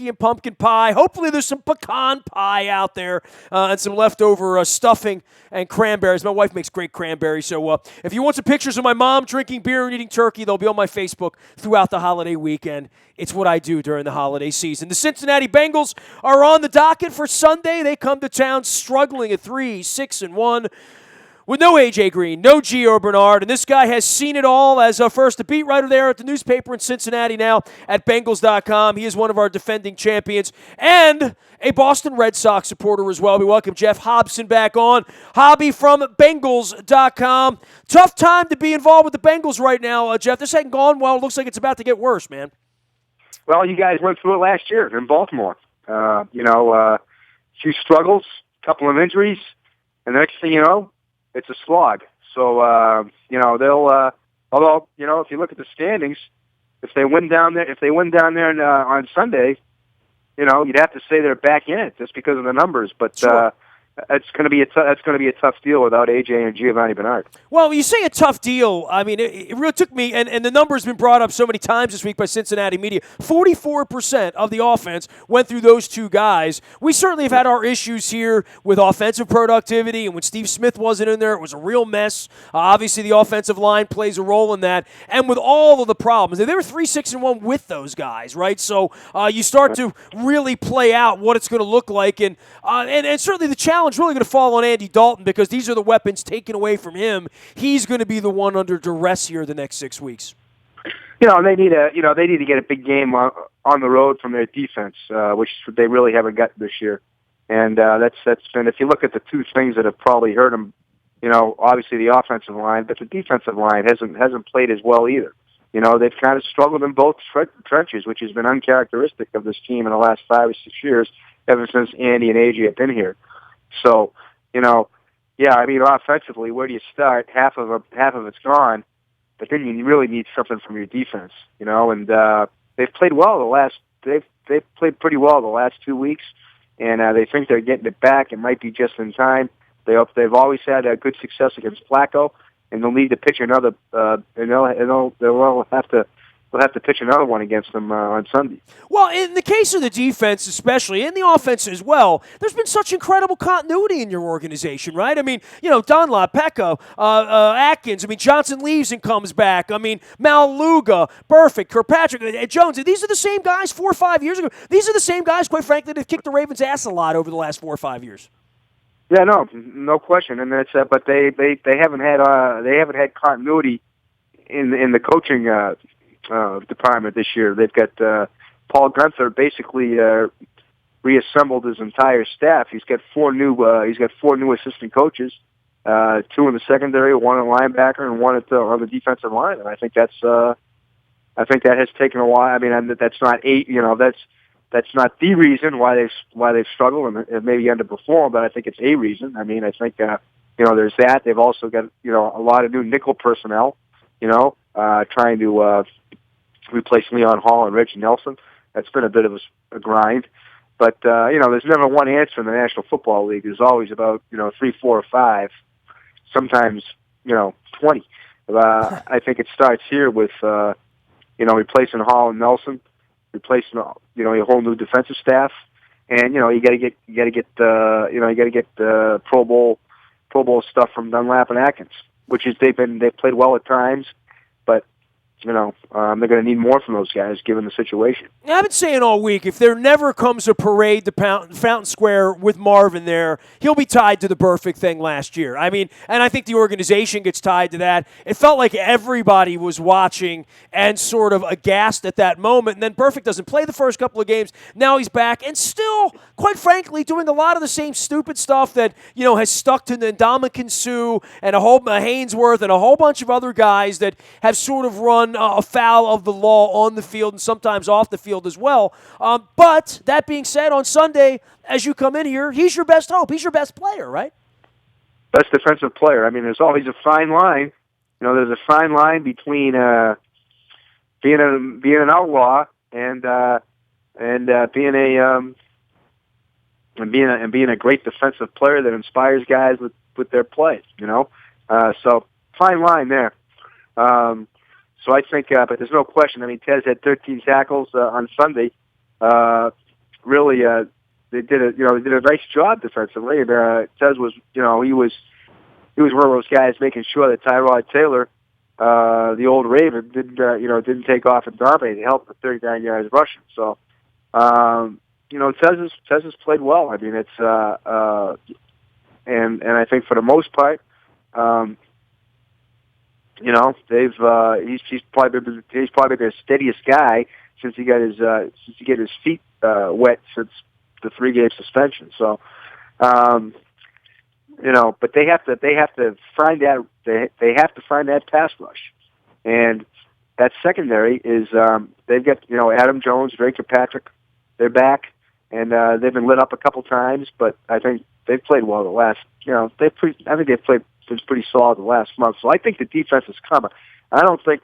and pumpkin pie. Hopefully there's some pecan pie out there and some leftover stuffing and cranberries. My wife makes great cranberries. So if you want some pictures of my mom drinking beer and eating turkey, they'll be on my Facebook throughout the holiday weekend. It's what I do during the holiday season. The Cincinnati Bengals are on the docket for Sunday. They come to town struggling at 3-6-1. With no A.J. Green, no Gio Bernard, and this guy has seen it all as first a beat writer there at the newspaper in Cincinnati, now at Bengals.com. He is one of our defending champions and a Boston Red Sox supporter as well. We welcome Jeff Hobson back on. Hobby from Bengals.com. Tough time to be involved with the Bengals right now, Jeff. This ain't gone well. It looks like it's about to get worse, man. Well, you guys went through it last year in Baltimore. A few struggles, a couple of injuries, and the next thing you know, it's a slog. So, they'll, although, if you look at the standings, if they win down there on Sunday, you'd have to say they're back in it just because of the numbers. But Sure. It's going to be a tough deal without AJ and Giovanni Bernard. Well, when you say a tough deal, I mean, it really took me, and the number's been brought up so many times this week by Cincinnati media. 44% of the offense went through those two guys. We certainly have had our issues here with offensive productivity, and when Steve Smith wasn't in there, it was a real mess. Obviously, the offensive line plays a role in that. And with all of the problems, they were 3-6-1 with those guys, right? So you start to really play out what it's going to look like, and certainly the challenge really going to fall on Andy Dalton because these are the weapons taken away from him. He's going to be the one under duress here the next 6 weeks. They need to get a big game on the road from their defense, which they really haven't got this year. And that's been, if you look at the two things that have probably hurt them, obviously the offensive line, but the defensive line hasn't played as well either. They've kind of struggled in both trenches, which has been uncharacteristic of this team in the last 5 or 6 years, ever since Andy and AJ have been here. So, offensively, where do you start? Half of it's gone, but then you really need something from your defense, And they've played well they've played pretty well the last 2 weeks, and they think they're getting it back. It might be just in time. They've always had good success against Flacco, and they'll need to pitch another. They'll have to pitch another one against them on Sunday. Well, in the case of the defense especially, and the offense as well, there's been such incredible continuity in your organization, right? I mean, Dunlop, Pecco, Atkins. I mean, Johnson leaves and comes back. I mean, Maluga, Burfict, Kirkpatrick, Jones. These are the same guys 4 or 5 years ago. These are the same guys, quite frankly, that have kicked the Ravens' ass a lot over the last 4 or 5 years. Yeah, no question. And that's but they haven't had continuity in the coaching department this year. They've got Paul Gunther basically reassembled his entire staff. He's got four new assistant coaches, 2 in the secondary, 1 in linebacker, and 1 on the defensive line. And I think that has taken a while. I mean, that's not that's not the reason why they've struggled and maybe underperformed, but I think it's a reason. I mean, I think there's that. They've also got a lot of new nickel personnel. Trying to replace Leon Hall and Reggie Nelson. That's been a bit of a grind. But, there's never one answer in the National Football League. There's always about, 3, 4, or 5, sometimes, 20. I think it starts here with, replacing Hall and Nelson, replacing, a whole new defensive staff. And, you got to get Pro Bowl stuff from Dunlap and Atkins, which is they've played well at times, but they're going to need more from those guys given the situation. I've been saying all week, if there never comes a parade to Fountain Square with Marvin there, he'll be tied to the Burfict thing last year. I mean, and I think the organization gets tied to that. It felt like everybody was watching and sort of aghast at that moment, and then Burfict doesn't play the first couple of games. Now he's back and still, quite frankly, doing a lot of the same stupid stuff that, has stuck to Ndamukong Suh and Hainsworth and a whole bunch of other guys that have sort of run afoul of the law on the field and sometimes off the field as well. But that being said, on Sunday, as you come in here, he's your best hope. He's your best player, right? Best defensive player. I mean, there's always a fine line. There's a fine line between being an outlaw and being a great defensive player that inspires guys with their play. So fine line there. So I think, but there's no question. I mean, Tez had 13 tackles on Sunday. really they did a nice job defensively. And Tez was he was one of those guys making sure that Tyrod Taylor, the old Raven, didn't take off and dominate. He helped with 39 yards rushing. So Tez has played well. I mean, it's and I think for the most part, he's probably been the steadiest guy since he got his feet wet since the 3-game suspension. So, but they have to find that pass rush, and that secondary is they've got Adam Jones, Drake Patrick, they're back, and they've been lit up a couple times, but I think they've played well the last. I think they've played pretty solid the last month. So I think the defense is coming. I think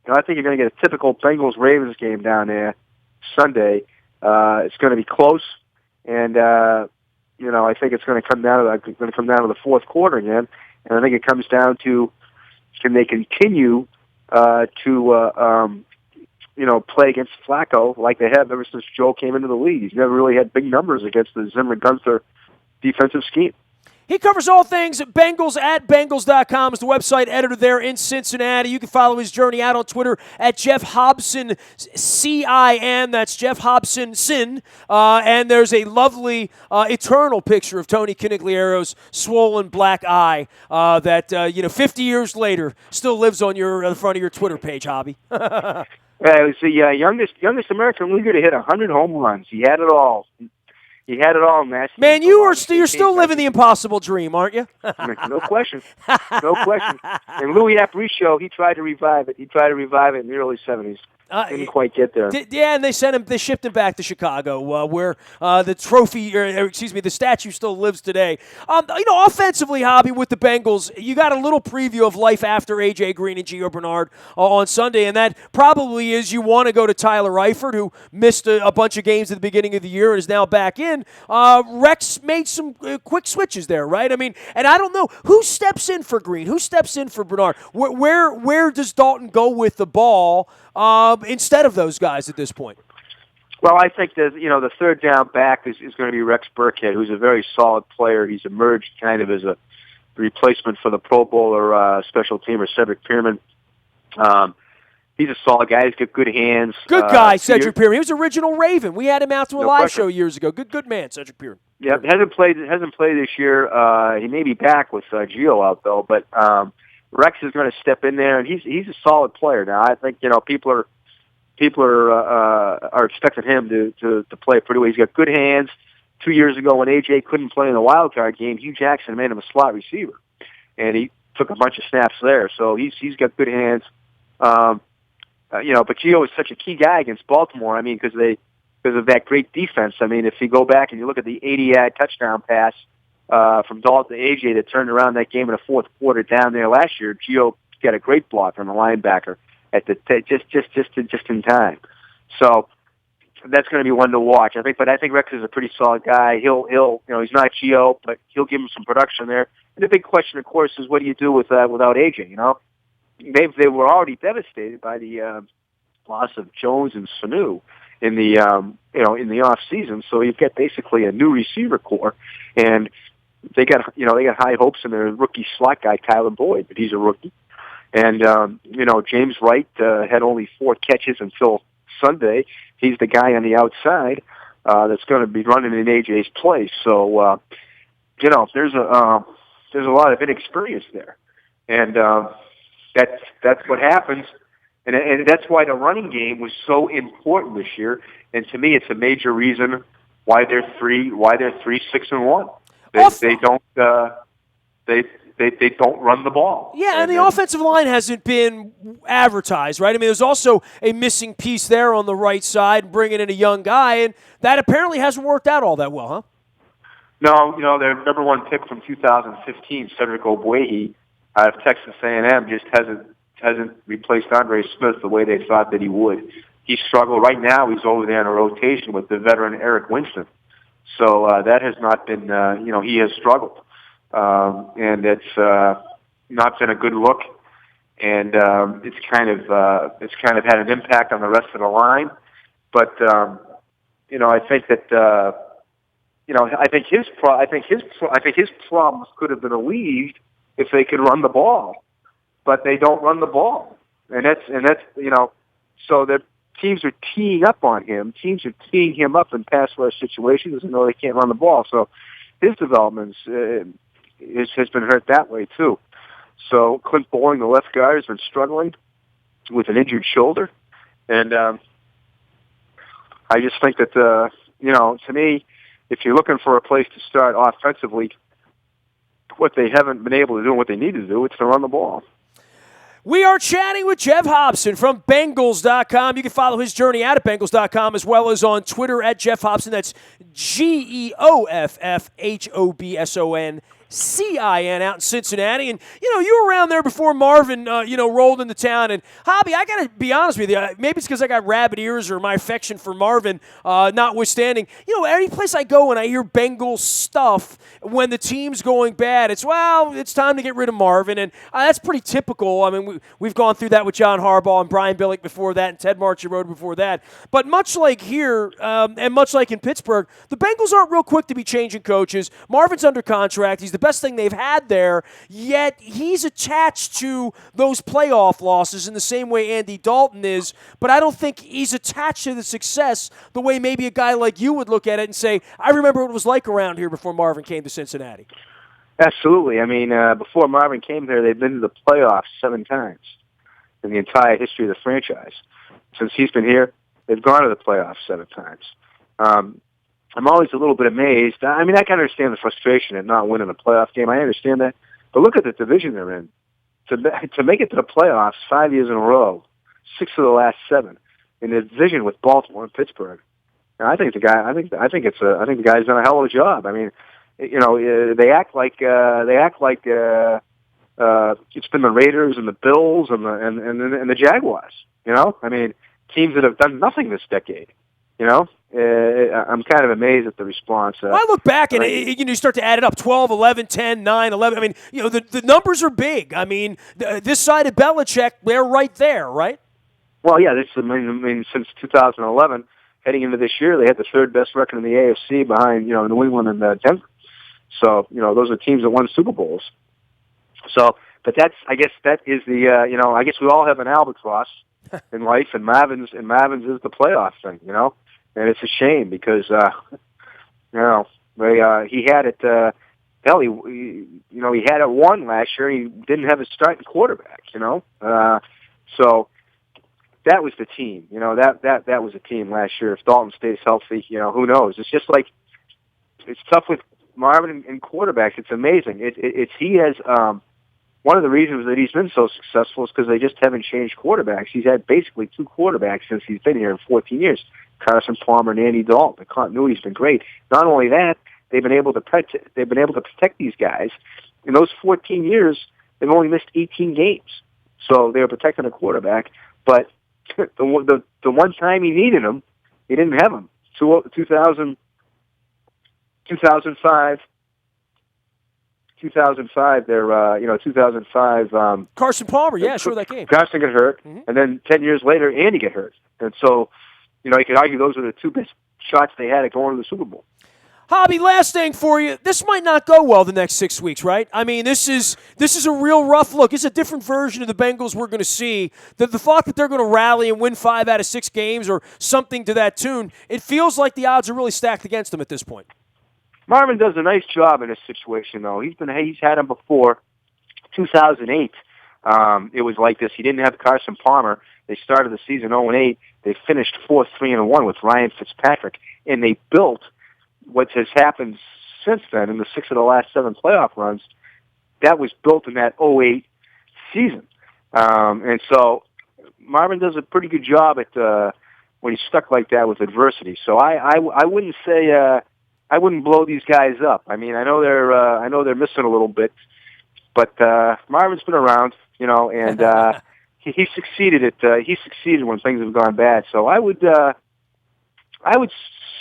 you're going to get a typical Bengals-Ravens game down there Sunday. It's going to be close, and I think it's going to come down to the fourth quarter again. And I think it comes down to, can they continue to play against Flacco like they have ever since Joe came into the league. He's never really had big numbers against the Zimmer-Gunther defensive scheme. He covers all things Bengals at Bengals.com is the website editor there in Cincinnati. You can follow his journey out on Twitter at Jeff Hobson, CIN. That's Jeff Hobson, Sin. And there's a lovely eternal picture of Tony Conigliero's swollen black eye that, 50 years later still lives on the front of your Twitter page, Hobby. It was the youngest American leaguer to hit 100 home runs. He had it all. He had it all, man. Man, you're still living the impossible dream, aren't you? No question. No question. And Louis Aparicio, he tried to revive it. In the early 70s. Didn't quite get there. And they shipped him back to Chicago, where the the statue still lives today. Offensively, Hobby, with the Bengals, you got a little preview of life after A.J. Green and Gio Bernard on Sunday, and that probably is you want to go to Tyler Eifert, who missed a bunch of games at the beginning of the year and is now back in. Rex made some quick switches there, right? I mean, and I don't know who steps in for Green, who steps in for Bernard. Where does Dalton go with the ball instead of those guys at this point? Well, I think that the third down back is going to be Rex Burkhead, who's a very solid player. He's emerged kind of as a replacement for the Pro Bowler special teamer Cedric Pierman. He's a solid guy. He's got good hands. Good guy, Cedric Pierman. He was original Raven. We had him out to a live show years ago. Good man, Cedric Pierman. Yeah, hasn't played this year. He may be back with Gio out though, but Rex is going to step in there, and he's a solid player now. I think people are expecting him to play pretty well. He's got good hands. 2 years ago, when AJ couldn't play in the wild card game, Hugh Jackson made him a slot receiver, and he took a bunch of snaps there. So he's got good hands. But Gio is such a key guy against Baltimore. I mean, because of that great defense. I mean, if you go back and you look at the 80-yard touchdown pass from Dalton to AJ that turned around that game in the fourth quarter down there last year, Gio got a great block from the linebacker at the just in time. So that's going to be one to watch. I think Rex is a pretty solid guy. He'll he's not Gio, but he'll give him some production there. And the big question, of course, is what do you do without AJ? They were already devastated by the loss of Jones and Sanu in the off season. So you've got basically a new receiver core, and they got high hopes in their rookie slot guy Tyler Boyd, but he's a rookie. And James Wright had only 4 catches until Sunday. He's the guy on the outside that's going to be running in AJ's place. So there's a lot of inexperience there, and that's what happens. And that's why the running game was so important this year. And to me, it's a major reason why they're 3-6-1. They don't run the ball. Yeah, and the offensive line hasn't been advertised, right? I mean, there's also a missing piece there on the right side, bringing in a young guy, and that apparently hasn't worked out all that well, huh? No, their number 1 pick from 2015, Cedric Ogbuehi, out of Texas A&M, just hasn't replaced Andre Smith the way they thought that he would. He struggled. Right now, he's over there in a rotation with the veteran Eric Winston. So that has not been, he has struggled. And it's not been a good look. And it's kind of had an impact on the rest of the line. But, I think that I think his problems could have been alleviated if they could run the ball, but they don't run the ball, and that's so that teams are teeing up on him. Teams are teeing him up in pass rush situations, and know they can't run the ball. So his development has been hurt that way too. So Clint Boling, the left guard, has been struggling with an injured shoulder, and I just think that to me, if you're looking for a place to start offensively, what they haven't been able to do and what they need to do, it's to run the ball. We are chatting with Jeff Hobson from Bengals.com. You can follow his journey at Bengals.com as well as on Twitter at Jeff Hobson. That's GeoffHobson out in Cincinnati. And, you were around there before Marvin, rolled into town. And, Hobby, I got to be honest with you. Maybe it's because I got rabbit ears or my affection for Marvin notwithstanding. Any place I go and I hear Bengals stuff when the team's going bad, it's time to get rid of Marvin. And that's pretty typical. I mean, we've gone through that with John Harbaugh and Brian Billick before that and Ted Marchessault before that. But much like here and much like in Pittsburgh, the Bengals aren't real quick to be changing coaches. Marvin's under contract. He's the best thing they've had there, yet he's attached to those playoff losses in the same way Andy Dalton is, but I don't think he's attached to the success the way maybe a guy like you would look at it and say, I remember what it was like around here before Marvin came to Cincinnati. Absolutely. I mean, before Marvin came there, they've been to the playoffs 7 times in the entire history of the franchise. Since he's been here, they've gone to the playoffs 7 times. I'm always a little bit amazed. I mean, I can understand the frustration at not winning a playoff game. I understand that. But look at the division they're in. To make it to the playoffs 5 years in a row, 6 of the last 7 in the division with Baltimore and Pittsburgh. And I think the guy's done a hell of a job. I mean, they act like it's been the Raiders and the Bills and the Jaguars. I mean, teams that have done nothing this decade. I'm kind of amazed at the response. I look back and you start to add it up, 12, 11, 10, 9, 11. I mean, the numbers are big. I mean, this side of Belichick, they're right there, right? Well, yeah, since 2011, heading into this year, they had the 3rd best record in the AFC behind, New England and Denver. So, those are teams that won Super Bowls. So, but I guess that is the, I guess we all have an albatross in life, and Marvin's is the playoff thing, And it's a shame because, he had it. He had it won last year. He didn't have his starting quarterback. So that was the team. That was a team last year. If Dalton stays healthy, who knows? It's just like it's tough with Marvin and quarterbacks. It's amazing. He has. One of the reasons that he's been so successful is because they just haven't changed quarterbacks. He's had basically 2 quarterbacks since he's been here in 14 years. Carson Palmer and Andy Dalton. The continuity's been great. Not only that, they've been able to protect these guys. In those 14 years, they've only missed 18 games. So they were protecting a quarterback. But the one time he needed him, he didn't have him. 2005. 2005, 2005. Carson Palmer, yeah, sure, that game. Carson got hurt, and then 10 years later, Andy got hurt. And so, you could argue those are the 2 best shots they had at going to the Super Bowl. Hobby, last thing for you. This might not go well the next 6 weeks, right? I mean, this is a real rough look. It's a different version of the Bengals we're going to see. The thought that they're going to rally and win 5 out of 6 games or something to that tune, it feels like the odds are really stacked against them at this point. Marvin does a nice job in this situation, though. He's had him before. 2008, it was like this. He didn't have Carson Palmer. They started the season 0-8. They finished 4-3-1 with Ryan Fitzpatrick, and they built what has happened since then in the 6 of the last 7 playoff runs. That was built in that 2008 season, and so Marvin does a pretty good job at when he's stuck like that with adversity. So I wouldn't say. I wouldn't blow these guys up. I mean, I know they're missing a little bit, but Marvin's been around, and he succeeded when things have gone bad. So I would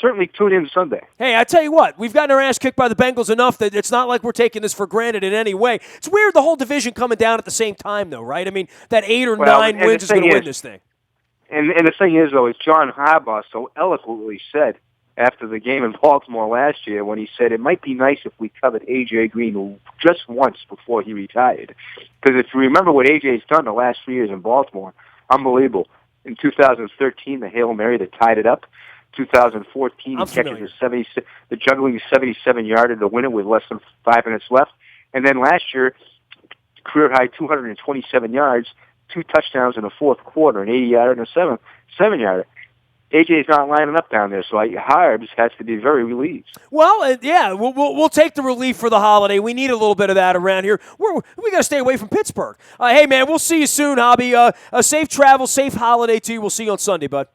certainly tune in Sunday. Hey, I tell you what, we've gotten our ass kicked by the Bengals enough that it's not like we're taking this for granted in any way. It's weird the whole division coming down at the same time, though, right? I mean, that 8 or 9 wins is going to win this thing. And the thing is, though, as John Harbaugh so eloquently said, after the game in Baltimore last year when he said it might be nice if we covered A.J. Green just once before he retired. Because if you remember what A.J.'s done the last 3 years in Baltimore, unbelievable. In 2013, the Hail Mary that tied it up. 2014, he catches the juggling 77-yarder to win it with less than 5 minutes left. And then last year, career-high 227 yards, 2 touchdowns in the fourth quarter, an 80-yarder and a 7-yarder. AJ's not lining up down there, so Harbs has to be very relieved. Well, yeah, we'll take the relief for the holiday. We need a little bit of that around here. We got to stay away from Pittsburgh. Hey, man, we'll see you soon, Hobby. A safe travel, safe holiday to you. We'll see you on Sunday, bud.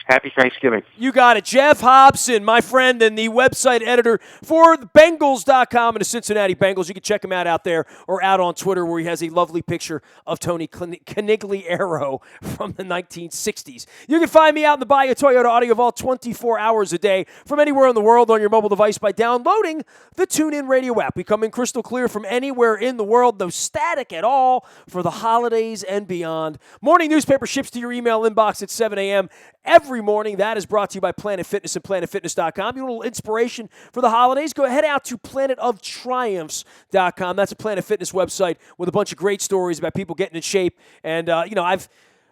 Happy Thanksgiving. You got it. Jeff Hobson, my friend and the website editor for Bengals.com and the Cincinnati Bengals. You can check him out there or out on Twitter where he has a lovely picture of Tony Canigliaro from the 1960s. You can find me out in the Bayou Toyota Audio Vault 24 hours a day from anywhere in the world on your mobile device by downloading the TuneIn Radio app. We come in crystal clear from anywhere in the world, no static at all for the holidays and beyond. Morning newspaper ships to your email inbox at 7 a.m. every morning. That is brought to you by Planet Fitness and PlanetFitness.com. You want a little inspiration for the holidays? Go head out to PlanetOfTriumphs.com. That's a Planet Fitness website with a bunch of great stories about people getting in shape. And, I've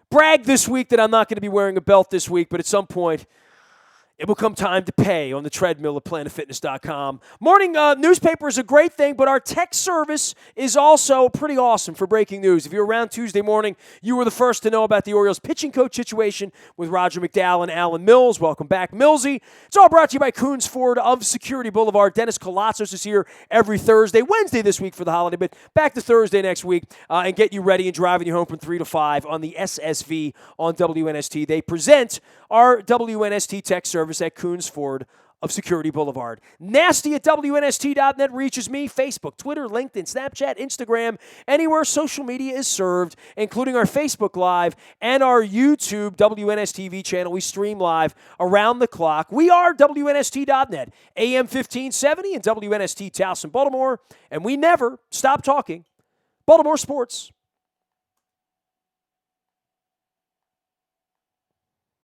bragged this week that I'm not going to be wearing a belt this week, but at some point, it will come time to pay on the treadmill at PlanetFitness.com. Morning newspaper is a great thing, but our text service is also pretty awesome for breaking news. If you're around Tuesday morning, you were the first to know about the Orioles pitching coach situation with Roger McDowell and Alan Mills. Welcome back, Millsy. It's all brought to you by Coons Ford of Security Boulevard. Dennis Colatzos is here every Thursday, Wednesday this week for the holiday, but back to Thursday next week and get you ready and driving you home from 3 to 5 on the SSV on WNST. They present our WNST text service at Coons Ford of Security Boulevard. Nasty at WNST.net reaches me. Facebook, Twitter, LinkedIn, Snapchat, Instagram, anywhere social media is served, including our Facebook Live and our YouTube WNSTV channel. We stream live around the clock. We are WNST.net, AM 1570 and WNST Towson, Baltimore, and we never stop talking Baltimore sports.